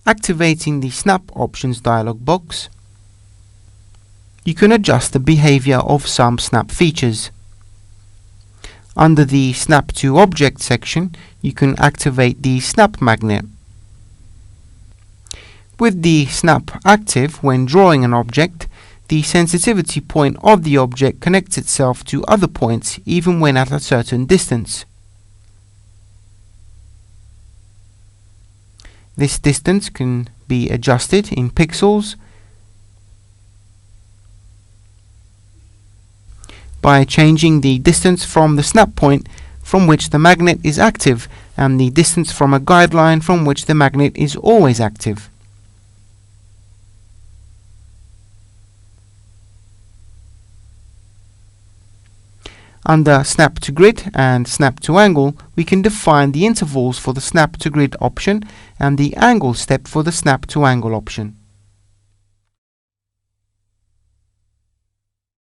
activating the Snap Options dialog box, you can adjust the behavior of some Snap features. Under the Snap to Object section, you can activate the Snap Magnet. With the snap active when drawing an object, the sensitivity point of the object connects itself to other points even when at a certain distance. This distance can be adjusted in pixels by changing the distance from the snap point from which the magnet is active and the distance from a guideline from which the magnet is always active. Under Snap to Grid and Snap to Angle, we can define the intervals for the Snap to Grid option and the angle step for the Snap to Angle option.